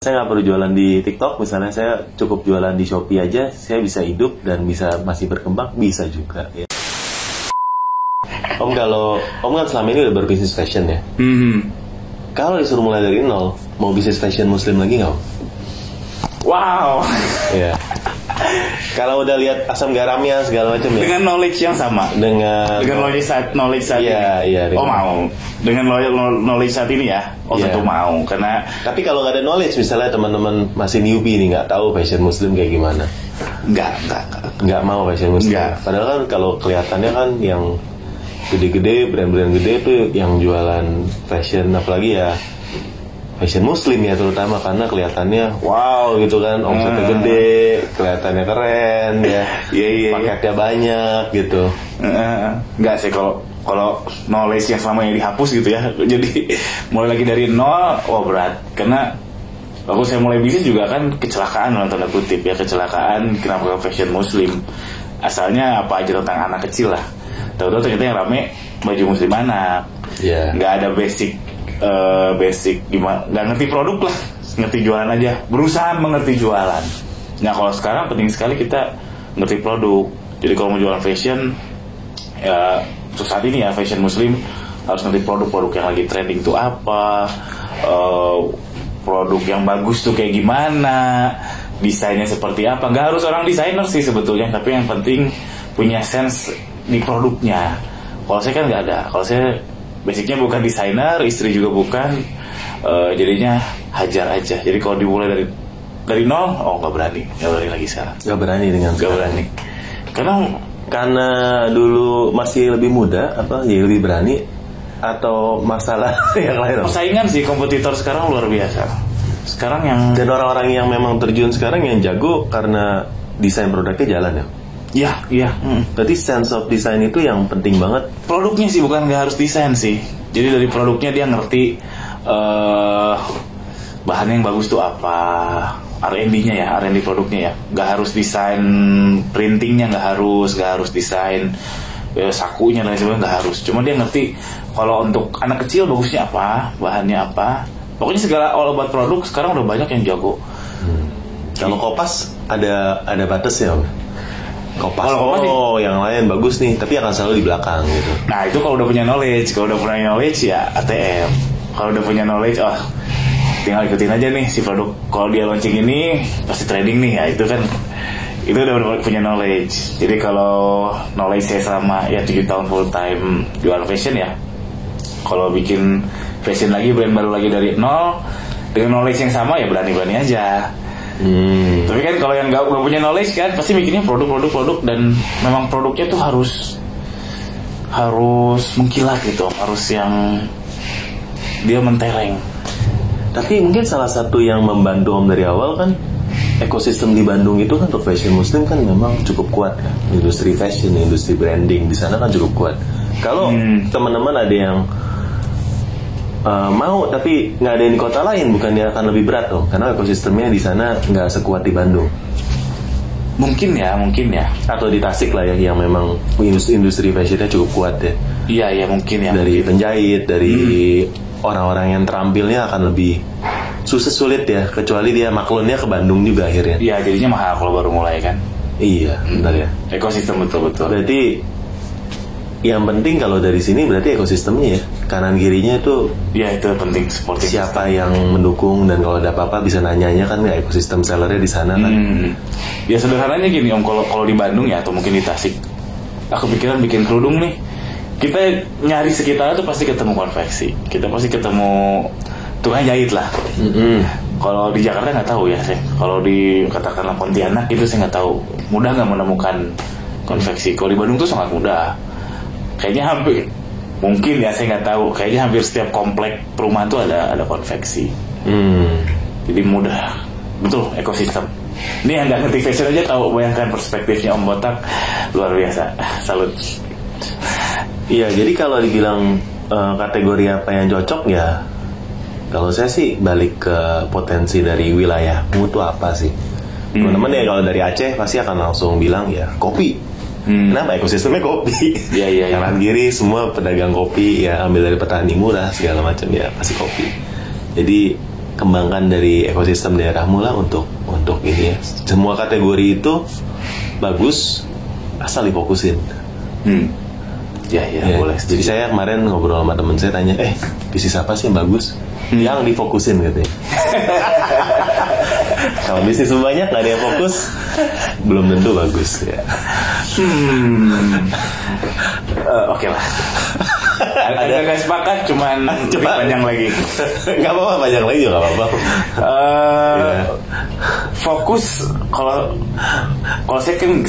Saya nggak perlu jualan di TikTok, misalnya saya cukup jualan di Shopee aja, saya bisa hidup dan bisa masih berkembang, bisa juga. Ya. Om kan selama ini udah berbisnis fashion ya. Kalau disuruh mulai dari nol, mau bisnis fashion muslim lagi nggak? Wow. Ya. Kalau udah lihat asam garamnya segala macam ya. Dengan knowledge yang sama. Dengan knowledge saat iya, ini. Iya. Oh mau. Dengan knowledge saat ini ya. Tentu mau. Karena. Tapi kalau nggak ada knowledge, misalnya teman-teman masih newbie nih, nggak tahu fashion muslim kayak gimana. Nggak mau fashion muslim. Nggak. Padahal kan kalau kelihatannya kan yang gede-gede, brand-brand gede tuh yang jualan fashion, apalagi ya fashion muslim ya, terutama karena kelihatannya wow gitu kan, omsetnya gede, kelihatannya keren ya, paketnya banyak gitu. Enggak sih kalau knowledge yang selama ini dihapus gitu ya, jadi mulai lagi dari nol, berat. Karena waktu saya mulai bisnis juga kan kecelakaan dalam tanda kutip ya, kecelakaan kenapa fashion muslim, asalnya apa aja tentang anak kecil lah, tahu-tahu ternyata yang rame baju muslim anak, nggak ada basic gimana, nggak ngerti produk lah, ngerti jualan aja, berusaha mengerti jualan. Nah kalau sekarang penting sekali kita ngerti produk. Jadi kalau mau jualan fashion ya, untuk saat ini ya fashion muslim harus ngerti produk-produk yang lagi trending itu apa, produk yang bagus tuh kayak gimana, desainnya seperti apa. Nggak harus orang desainer sih sebetulnya, tapi yang penting punya sense di produknya. Kalau saya kan nggak ada. Kalau saya basicnya bukan desainer, istri juga bukan, jadinya hajar aja. Jadi kalau dimulai dari nol, nggak berani lagi sekarang. Nggak berani dengan nggak berani. Karena dulu masih lebih muda, jadi lebih berani, atau masalah yang lain? Persaingan sih, kompetitor sekarang luar biasa. Sekarang dan orang-orang yang memang terjun sekarang yang jago karena desain produknya jalan ya. Iya. Berarti sense of design itu yang penting banget. Produknya sih bukan nggak harus desain sih. Jadi dari produknya dia ngerti bahan yang bagus tuh apa, R&D-nya ya, R&D produknya ya. Nggak harus desain printingnya, nggak harus desain sakunya dan sebagainya, nggak harus. Cuma dia ngerti kalau untuk anak kecil bagusnya apa, bahannya apa. Pokoknya segala all about produk sekarang udah banyak yang jago. Kalau Kopas ada batasnya. Kopas, yang lain bagus nih, tapi akan selalu di belakang gitu. Nah itu kalau udah punya knowledge, ya ATM. Kalau udah punya knowledge, tinggal ikutin aja nih si produk. Kalau dia launching ini pasti trading nih, ya itu kan, itu udah punya knowledge. Jadi kalau knowledge saya selama 7 tahun full time jual fashion ya, kalau bikin fashion lagi, brand baru lagi dari nol dengan knowledge yang sama ya berani-berani aja. Tapi kan kalau yang nggak punya knowledge kan pasti mikirnya produk dan memang produknya tuh harus mengkilat gitu, harus yang dia mentereng. Tapi mungkin salah satu yang membantu Om dari awal kan ekosistem di Bandung itu kan untuk fashion muslim kan memang cukup kuat ya. Industri fashion, industri branding di sana kan cukup kuat. Kalau teman-teman ada yang mau tapi nggak ada di kota lain, bukannya akan lebih berat dong? Karena ekosistemnya di sana nggak sekuat di Bandung. Mungkin ya. Atau di Tasik lah ya, yang memang industri fashionnya cukup kuat ya. Iya mungkin ya. Dari penjahit, dari orang-orang yang terampilnya akan lebih sulit ya, kecuali dia maklunnya ke Bandung juga akhirnya. Iya, jadinya mahal kalau baru mulai kan. Iya, benar ya. Ekosistem betul. Berarti yang penting kalau dari sini berarti ekosistemnya ya, kanan kirinya itu. Ya itu penting, supporting siapa yang mendukung, dan kalau ada apa-apa bisa nanya kan ya, ekosistem sellernya di sana kan. Ya sederhananya gini Om, kalau di Bandung ya atau mungkin di Tasik, aku pikiran bikin kerudung nih, kita nyari sekitar itu pasti ketemu konveksi, kita pasti ketemu tukang jahit lah. Kalau di Jakarta nggak tahu ya saya. Kalau di katakanlah Pontianak itu saya nggak tahu mudah nggak menemukan konveksi. Kalau di Bandung tuh sangat mudah. Kayaknya hampir, mungkin ya saya nggak tahu, kayaknya hampir setiap komplek perumahan tuh ada konveksi. Jadi mudah, betul ekosistem. Ini yang nggak ngerti fashion aja tahu, bayangkan perspektifnya Om Botak, luar biasa. Salut. Iya, jadi kalau dibilang kategori apa yang cocok ya, kalau saya sih balik ke potensi dari wilayahmu tuh apa sih. Teman-teman ya kalau dari Aceh pasti akan langsung bilang ya kopi. Kenapa? Ekosistemnya kopi. Iya. Kanan kiri semua pedagang kopi ya, ambil dari petani murah segala macam ya, pasti kopi. Jadi kembangkan dari ekosistem daerahmu lah untuk ini ya. Semua kategori itu bagus asal difokusin. Ya, boleh. Jadi saya kemarin ngobrol sama temen saya, tanya, bisnis apa sih yang bagus? Yang difokusin katanya. Kalau bisnis banyak nggak ada yang fokus, belum tentu bagus ya. Oke lah. Agak sepakat, cuman lebih panjang lagi. Gak apa-apa, panjang lagi juga gak apa-apa. Fokus, kalau saya kan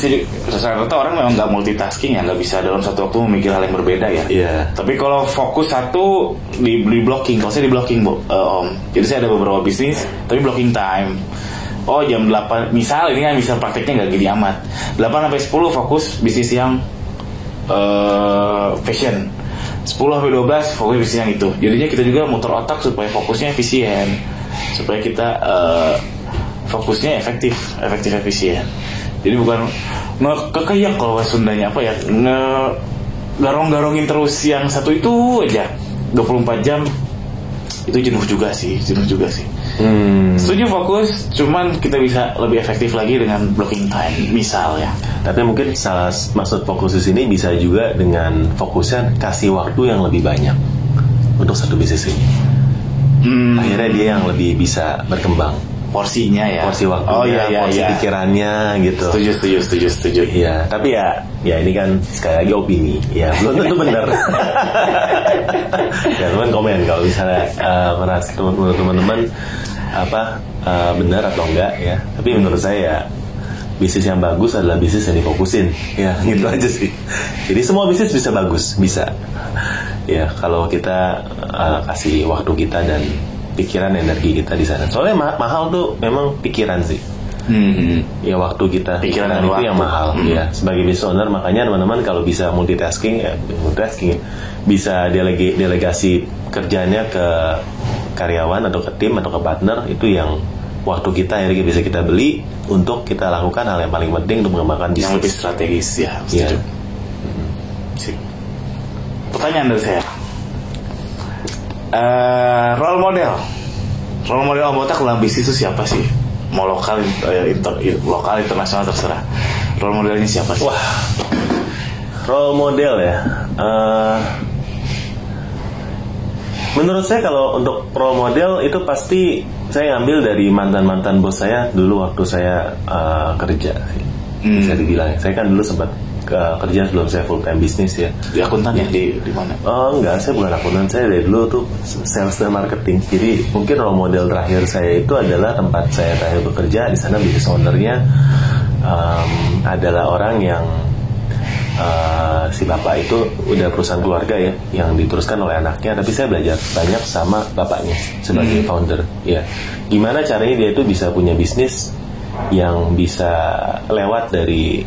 rata-rata orang memang nggak multitasking ya, nggak bisa dalam satu waktu memikir hal yang berbeda ya. Tapi kalau fokus satu di blocking, kalau saya di blocking Om. Jadi saya ada beberapa bisnis, tapi blocking time. Jam 8, misal ini kan misal prakteknya nggak gini amat. 8-10 fokus bisnis yang fashion. 10-12 fokus bisnis yang itu. Jadinya kita juga muter otak supaya fokusnya efisien, supaya kita fokusnya efektif efisien. Jadi bukan kekayang, kalau Sundanya apa ya, garong-garongin terus yang satu itu aja 24 jam. Itu jenuh juga sih. Setuju fokus, cuman kita bisa lebih efektif lagi dengan blocking time misal ya. Tapi mungkin salah maksud fokus di sini bisa juga dengan fokusnya kasih waktu yang lebih banyak untuk satu bisnis ini. Akhirnya dia yang lebih bisa berkembang. Porsinya ya. Porsi waktunya, porsi pikirannya gitu. Setuju. Iya, tapi ya ini kan sekali lagi opini. Ya, belum tentu benar. Ya, teman komen kalau misalnya merasa menurut teman-teman benar atau enggak ya. Tapi menurut saya bisnis yang bagus adalah bisnis yang difokusin. Ya, gitu aja sih. Jadi semua bisnis bisa bagus, bisa. Ya, kalau kita kasih waktu kita dan pikiran, energi kita di sana. Soalnya mahal tuh memang pikiran sih. Ya, waktu kita, pikiran itu yang mahal. Ya, sebagai business owner, makanya teman-teman kalau bisa multitasking bisa delegasi kerjanya ke karyawan atau ke tim atau ke partner, itu yang waktu kita yang bisa kita beli untuk kita lakukan hal yang paling penting untuk mengembangkan bisnis yang lebih strategis ya. Setuju. Pertanyaan dari saya. Role model Om Botak dalam bisnis itu siapa sih? Mau lokal, lokal, internasional terserah. Role modelnya siapa sih? Wah, role model ya. Menurut saya kalau untuk role model itu pasti saya ambil dari mantan bos saya dulu waktu saya kerja. Bisa dibilang. Saya kan dulu sempat kerja sebelum saya full time bisnis ya. Di akuntan ya, di mana? Enggak, saya bukan akuntan, saya dari dulu tuh sales dan marketing. Jadi mungkin role model terakhir saya itu adalah tempat saya terakhir bekerja. Di sana business ownernya adalah orang yang si bapak itu udah perusahaan keluarga ya, yang diteruskan oleh anaknya. Tapi saya belajar banyak sama bapaknya sebagai founder. Ya, gimana caranya dia itu bisa punya bisnis yang bisa lewat dari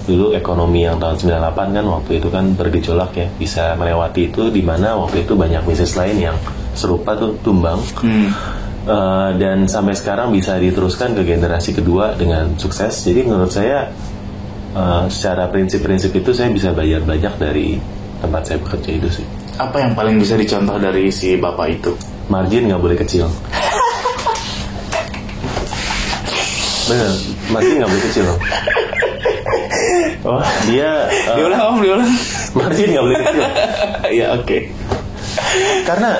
dulu ekonomi yang tahun 98 kan, waktu itu kan bergejolak ya, bisa melewati itu, di mana waktu itu banyak bisnis lain yang serupa tuh tumbang. Dan sampai sekarang bisa diteruskan ke generasi kedua dengan sukses. Jadi menurut saya secara prinsip-prinsip itu saya bisa belajar banyak dari tempat saya bekerja itu sih. Apa yang paling bisa dicontoh dari si bapak itu? Margin nggak boleh kecil. Bener, margin nggak boleh kecil. Dia diulang. Margin nggak boleh kecil. Ya oke. Karena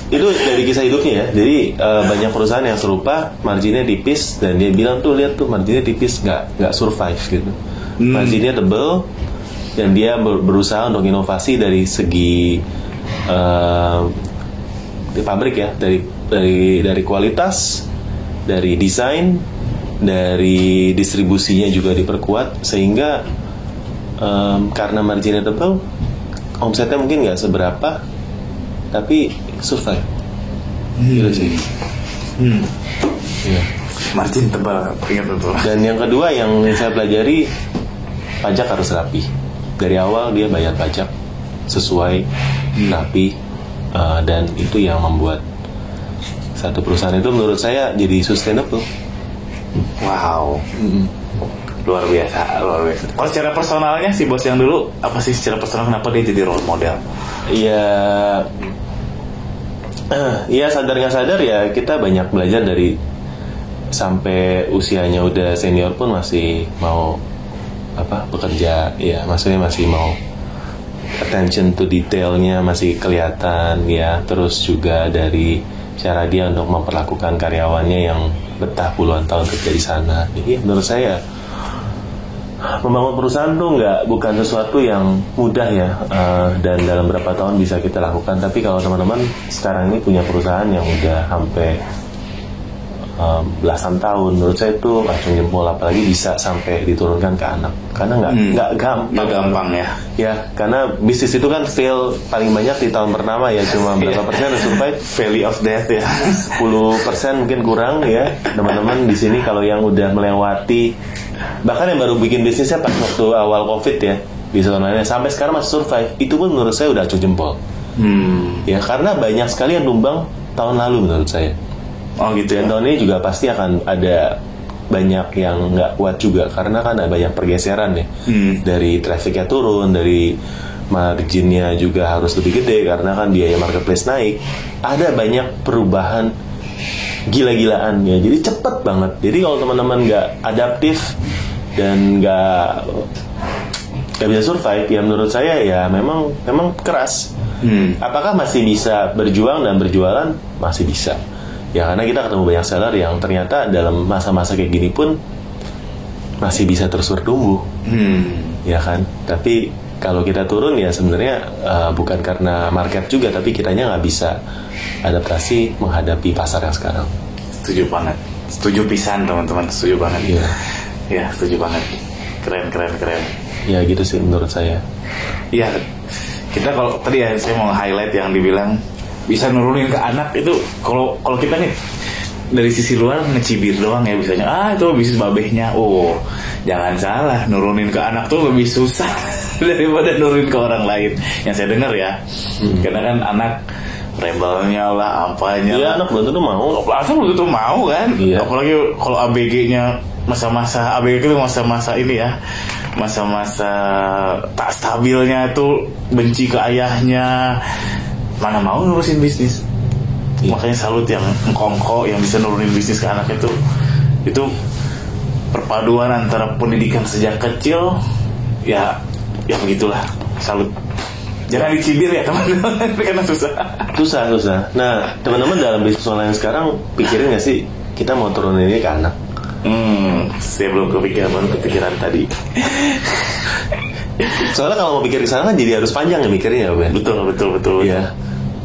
itu dari kisah hidupnya ya. Jadi banyak perusahaan yang serupa, marginnya tipis, dan dia bilang tuh, lihat tuh marginnya tipis, nggak survive gitu. Marginnya tebel, dan dia berusaha untuk inovasi dari segi di pabrik ya, dari kualitas, dari desain, dari distribusinya juga diperkuat, sehingga karena marginnya tebal, omsetnya mungkin nggak seberapa, tapi survive. Gitu sih. Ya. Margin tebal, ingat betul. Dan yang kedua yang saya pelajari, pajak harus rapi. Dari awal dia bayar pajak sesuai, rapi, dan itu yang membuat satu perusahaan itu menurut saya jadi sustainable. Wow. Luar biasa. Kalau secara personalnya si bos yang dulu, apa sih secara personal kenapa dia jadi role model? Iya, Iya, sadar nggak sadar ya kita banyak belajar dari sampai usianya udah senior pun masih mau bekerja, ya maksudnya masih mau attention to detailnya masih kelihatan ya. Terus juga dari cara dia untuk memperlakukan karyawannya yang betah puluhan tahun kerja di sana. Jadi menurut saya membangun perusahaan tuh bukan sesuatu yang mudah ya, dan dalam berapa tahun bisa kita lakukan. Tapi kalau teman-teman sekarang ini punya perusahaan yang udah sampai belasan tahun, menurut saya itu acung jempol, apalagi bisa sampai diturunkan ke anak. Karena nggak gampang ya. Ya, karena bisnis itu kan fail paling banyak di tahun pertama ya, cuma berapa persen yang survive. Valley of death ya. 10% mungkin kurang ya. Teman-teman di sini kalau yang udah melewati, bahkan yang baru bikin bisnisnya pas waktu awal Covid ya, bisa online sampai sekarang masih survive, itu pun menurut saya udah acung jempol. Ya, karena banyak sekali yang tumbang tahun lalu menurut saya. Oh gitu. Dan tahun ini juga pasti akan ada banyak yang nggak kuat juga, karena kan ada banyak pergeseran ya. Dari trafficnya turun, dari marginnya juga harus lebih gede karena kan biaya marketplace naik. Ada banyak perubahan gila-gilaan ya, jadi cepet banget. Jadi kalau teman-teman nggak adaptif dan nggak bisa survive, ya menurut saya ya memang keras. Apakah masih bisa berjuang dan berjualan? Masih bisa. Ya karena kita ketemu banyak seller yang ternyata dalam masa-masa kayak gini pun masih bisa terus bertumbuh. Ya kan. Tapi kalau kita turun ya sebenarnya bukan karena market juga, tapi kitanya nggak bisa adaptasi menghadapi pasar yang sekarang. Setuju banget. Setuju pisan teman-teman. Setuju banget. Iya. Ya setuju banget. Keren. Ya gitu sih menurut saya. Iya. Kita kalau tadi ya saya mau highlight yang dibilang bisa nurunin ke anak itu, kalau kita nih dari sisi luar ngecibir doang ya bisanya, itu bisnis babehnya. Oh jangan salah, nurunin ke anak tuh lebih susah daripada nurunin ke orang lain yang saya dengar ya. Karena kan anak rebelnya lah, apanya iya, lah, anak belum tentu mau. Langsung belum tentu mau kan. Iya. Apalagi kalau ABG-nya masa-masa ABG itu masa-masa ini ya, masa-masa tak stabilnya itu, benci ke ayahnya, mana mau nurusin bisnis. Makanya salut yang engkongko yang bisa nurunin bisnis ke anak itu perpaduan antara pendidikan sejak kecil ya begitulah, salut. Jangan dicibir ya teman-teman karena susah. Nah teman-teman dalam bisnis online sekarang pikirin nggak sih kita mau turunin ini ke anak? Saya belum kepikiran tadi. Soalnya kalau mau pikir ke sana kan jadi harus panjang ya mikirnya ya, Ben. Betul. Ya,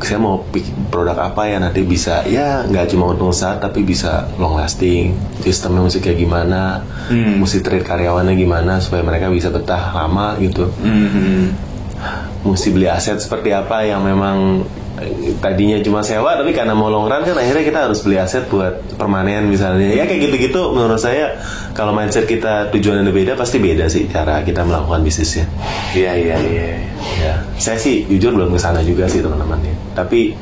saya mau bikin produk apa ya nanti bisa ya nggak cuma untung saat tapi bisa long lasting. Sistemnya mesti kayak gimana, mesti treat karyawannya gimana supaya mereka bisa betah lama gitu. Mesti beli aset seperti apa yang memang tadinya cuma sewa tapi karena mau long run kan akhirnya kita harus beli aset buat permanen misalnya. Ya kayak gitu-gitu menurut saya kalau mindset kita tujuannya beda pasti beda sih cara kita melakukan bisnisnya. Iya. Ya, saya sih jujur belum kesana juga sih teman-teman ya. Tapi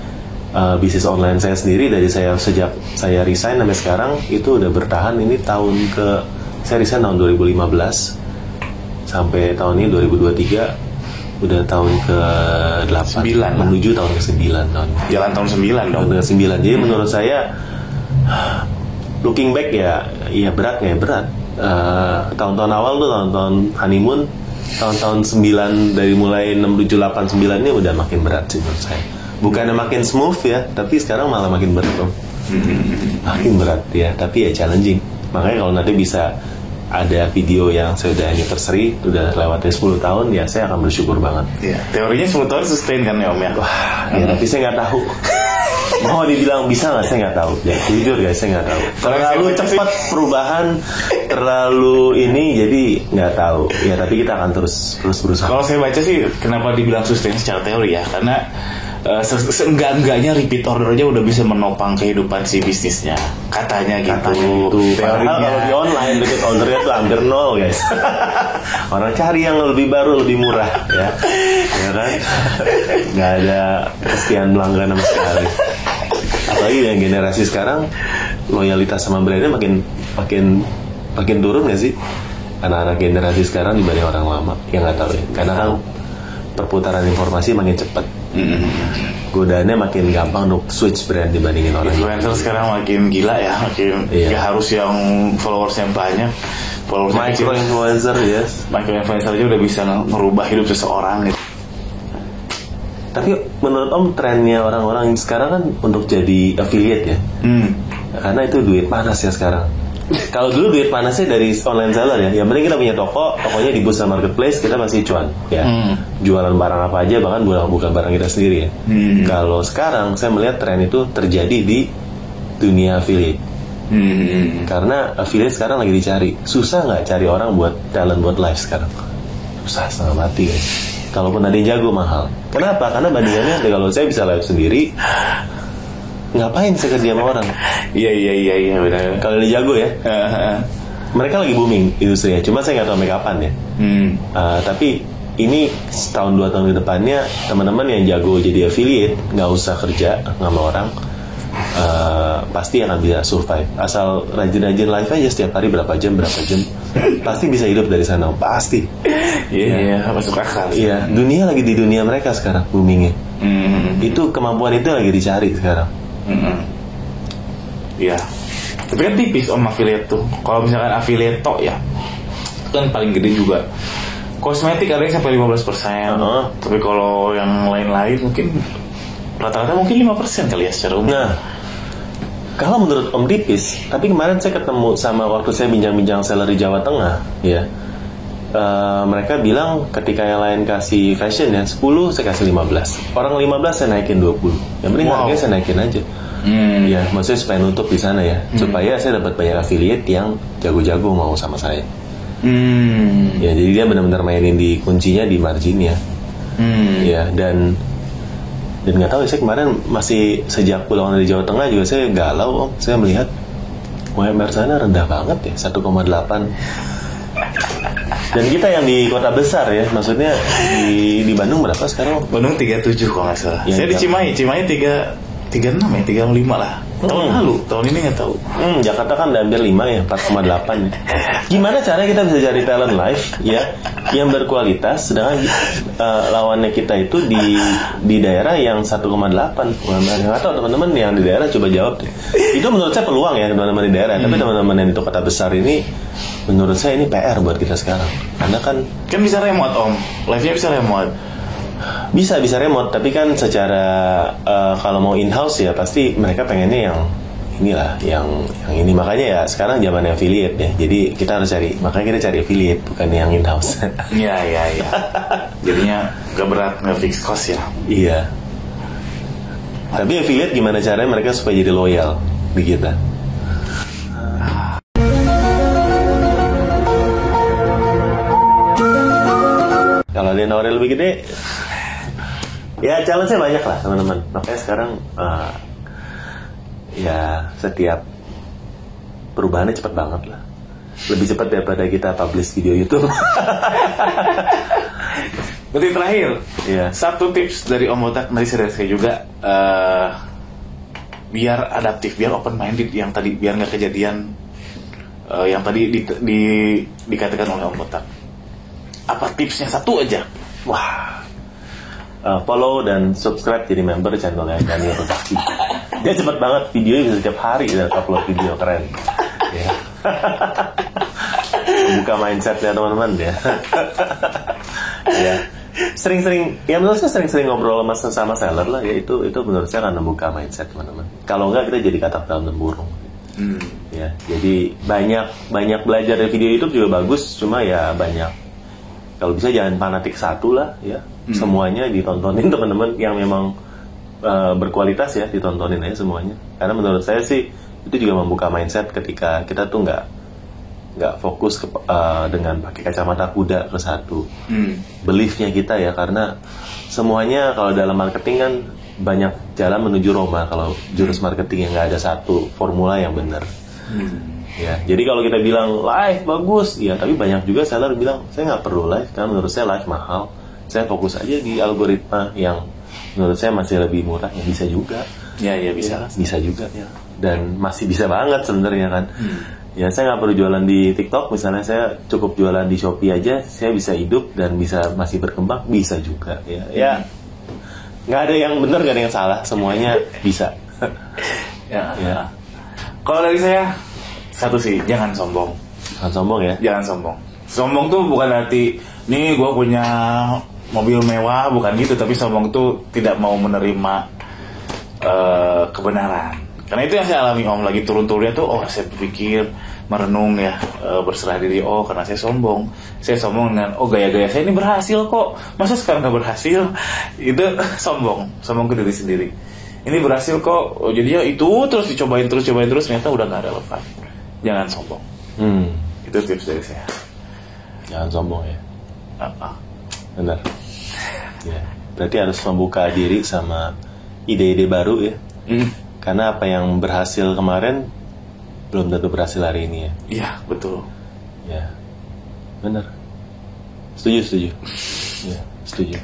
bisnis online saya sendiri dari sejak saya resign sampai sekarang itu udah bertahan. Ini saya resign tahun 2015 sampai tahun ini 2023. Udah tahun ke-8 menuju tahun ke-9 tahun. Jalan tahun 9 dong. Tahun ke-9. Jadi menurut saya looking back ya berat. Tahun-tahun awal tuh tahun-tahun honeymoon, tahun-tahun 9 dari mulai 6, 7, 8, 9 ini udah makin berat sih menurut saya. Bukannya makin smooth ya, tapi sekarang malah makin berat dong. Makin berat ya, tapi ya challenging. Makanya kalau nanti bisa ada video yang saya udah anniversary, udah lewatnya 10 tahun, ya saya akan bersyukur banget. Iya, teorinya 10 tahun sustain kan ya Om ya? Wah, ya tapi saya nggak tahu. Mau dibilang bisa nggak, saya nggak tahu. Ya, jujur guys, saya nggak tahu. Terlalu cepat perubahan, terlalu ini, jadi nggak tahu. Ya tapi kita akan terus berusaha. Kalau saya baca sih, kenapa dibilang sustain secara teori ya? Karena seenggak-enggaknya repeat order aja udah bisa menopang kehidupan si bisnisnya, katanya gitu. Teorinya. Kalau di online repeat ordernya tuh hampir nol guys. Orang cari yang lebih baru, lebih murah ya kan? Nggak ada kesetiaan pelanggan sama sekali. Apalagi yang generasi sekarang loyalitas sama brandnya makin turun nggak sih? Anak-anak generasi sekarang dibanding orang lama, ya nggak tahu ya. Karena kan perputaran informasi makin cepat. godaannya makin gampang untuk switch brand dibandingin orang. Influencer sekarang makin gila ya, makin gak harus yang followersnya banyak, micro influencer ya. Micro influencer aja udah bisa merubah hidup seseorang gitu. Tapi menurut Om trennya orang-orang sekarang kan untuk jadi affiliate ya, karena itu duit panas ya sekarang. Kalau dulu duit panasnya dari online seller ya, yang penting kita punya toko, tokonya di bursa marketplace, kita pasti cuan ya. Jualan barang apa aja, bahkan bukan barang kita sendiri ya. Kalau sekarang saya melihat tren itu terjadi di dunia affiliate. Karena affiliate sekarang lagi dicari. Susah nggak cari orang buat talent buat live sekarang? Susah setengah mati guys. Kalaupun ada yang jago mahal. Kenapa? Karena bandingannya kalau saya bisa live sendiri, ngapain saya kerja sama orang? Iya benar. Kalau dia jago ya, mereka lagi booming industrinya. Cuma saya nggak tahu sampai kapan ya. Tapi ini setahun 2 tahun ke depannya, teman-teman yang jago jadi affiliate nggak usah kerja sama orang, pasti akan bisa survive. Asal rajin-rajin live aja setiap hari berapa jam, pasti bisa hidup dari sana. Pasti. Iya, masuk akal. Iya, dunia lagi di dunia mereka sekarang boomingnya. Itu kemampuan itu lagi dicari sekarang. Iya. Tapi kan tipis Om affiliate tuh. Kalau misalkan affiliate tok ya, itu kan paling gede juga. Kosmetik ada yang sampai 15%. Tapi kalau yang lain-lain mungkin rata-rata mungkin 5% kali ya secara umum. Nah, kalau menurut Om tipis, tapi kemarin saya ketemu sama waktu saya bincang-bincang seller di Jawa Tengah, ya. Mereka bilang ketika yang lain kasih fashion ya 10, saya kasih 15. Orang 15 saya naikin 20. Yang penting harganya saya naikin aja. Ya, maksudnya supaya nutup di sana ya, supaya saya dapat banyak affiliate yang jago-jago mau sama saya. Ya, jadi dia benar-benar mainin di kuncinya di marginnya. Ya, dan nggak tahu, saya kemarin masih sejak pulang dari Jawa Tengah juga saya galau Om. Saya melihat UMR sana rendah banget ya, 1,8. Dan kita yang di kota besar ya, maksudnya di Bandung berapa sekarang? Bandung 37 kalau nggak salah. Ya, saya di Cimahi 36 ya, 35 lah. Tahun lalu, tahun ini nggak tahu. Jakarta kan udah hampir 5 ya, 4,8 ya. Gimana caranya kita bisa cari talent live ya yang berkualitas, sedangkan lawannya kita itu di daerah yang 1,8 UMR. Nggak tahu teman-teman yang di daerah coba jawab deh. Itu menurut saya peluang ya teman-teman di daerah, tapi teman-teman yang di kota besar ini menurut saya ini PR buat kita sekarang. Karena kan bisa remote Om, live-nya bisa remote. Bisa remote, tapi kan secara kalau mau in-house ya pasti mereka pengennya yang inilah, yang ini. Makanya ya sekarang zaman affiliate ya. Jadi kita harus makanya kita cari affiliate, bukan yang in-house. Iya. Jadinya gak berat, gak fix cost ya. Iya. Tapi affiliate gimana caranya mereka supaya jadi loyal di kita? Kalau dia nawarin lebih gede, ya challenge-nya banyak lah teman-teman. Makanya sekarang ya setiap perubahannya cepat banget lah. Lebih cepat daripada kita publish video YouTube. Berarti terakhir, satu tips dari Om Botak, dari saya juga, biar adaptif, biar open minded, yang tadi biar nggak kejadian yang tadi dikatakan oleh Om Botak. Apa tipsnya? Satu aja. Wah, follow dan subscribe jadi member channelnya Daniel Produksi. Dia cepet banget, videonya bisa setiap hari dan upload video, keren. Ya. Buka mindsetnya teman-teman ya. Ya. Sering-sering, ya menurut saya sering-sering ngobrol sama seller lah ya, itu menurut saya akan membuka mindset teman-teman. Kalau enggak kita jadi katak dalam tempurung. Ya, jadi banyak belajar dari video YouTube juga bagus, cuma ya banyak. Kalau bisa jangan fanatik satu lah ya. Semuanya ditontonin teman-teman yang memang berkualitas ya, ditontonin aja semuanya. Karena menurut saya sih itu juga membuka mindset ketika kita tuh nggak fokus dengan pakai kacamata kuda ke satu beliefnya kita ya. Karena semuanya kalau dalam marketing kan banyak jalan menuju Roma. Kalau jurus marketing yang nggak ada satu formula yang benar. Ya, jadi kalau kita bilang live bagus, ya tapi banyak juga seller bilang saya nggak perlu live karena menurut saya live mahal. Saya fokus aja di algoritma yang menurut saya masih lebih murah. Ya bisa juga. Ya bisa. Ya, bisa juga ya. Dan masih bisa banget sebenarnya kan. Ya saya nggak perlu jualan di TikTok misalnya, saya cukup jualan di Shopee aja, saya bisa hidup dan bisa masih berkembang, bisa juga ya. Ya nggak ada yang benar, nggak ada yang salah, semuanya bisa. Ya. Ya. Kalau dari saya satu sih, jangan sombong. Jangan sombong ya. Jangan sombong. Sombong tuh bukan arti nih gue punya mobil mewah, bukan gitu. Tapi sombong tuh tidak mau menerima kebenaran. Karena itu yang saya alami Om, lagi turun-turunnya tuh, oh saya berpikir, merenung ya, berserah diri, oh karena saya sombong dengan, oh gaya-gaya saya ini berhasil kok, masa sekarang gak berhasil. Itu sombong ke diri sendiri. Ini berhasil kok, oh, jadi ya itu terus dicobain terus, ternyata udah gak relevan. Jangan sombong. Itu tips dari saya. Jangan sombong ya. Benar. Ya. Berarti harus membuka diri sama ide-ide baru ya. Karena apa yang berhasil kemarin belum tentu berhasil hari ini ya. Iya, betul. Ya. Benar. Setuju. Ya, setuju.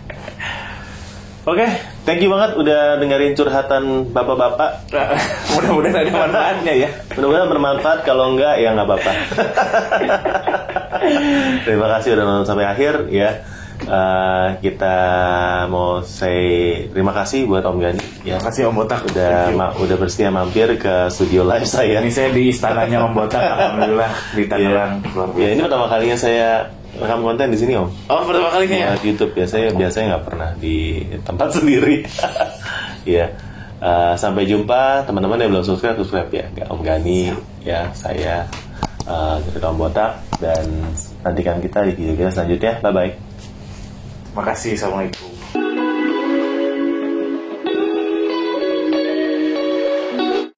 Oke, thank you banget udah dengerin curhatan bapak-bapak. Mudah-mudahan ada manfaatnya ya. Mudah-mudahan bermanfaat, kalau enggak ya nggak apa-apa. Terima kasih udah nonton sampai akhir ya. Kita mau say terima kasih buat Om Gani ya. Terima kasih Om Botak udah bersedia mampir ke studio live saya. Ini saya di istananya Om Botak, alhamdulillah di Tangerang. Ya, ini pertama kalinya saya rekam konten di sini Om. Oh, pertama kalinya ya? Di YouTube ya. Saya biasanya nggak pernah di tempat sendiri. Ya. Sampai jumpa teman-teman yang belum subscribe ya. Om Gani ya, saya dari Om Botak, dan nantikan kita di video kita selanjutnya. Bye bye. Terima kasih. Assalamualaikum.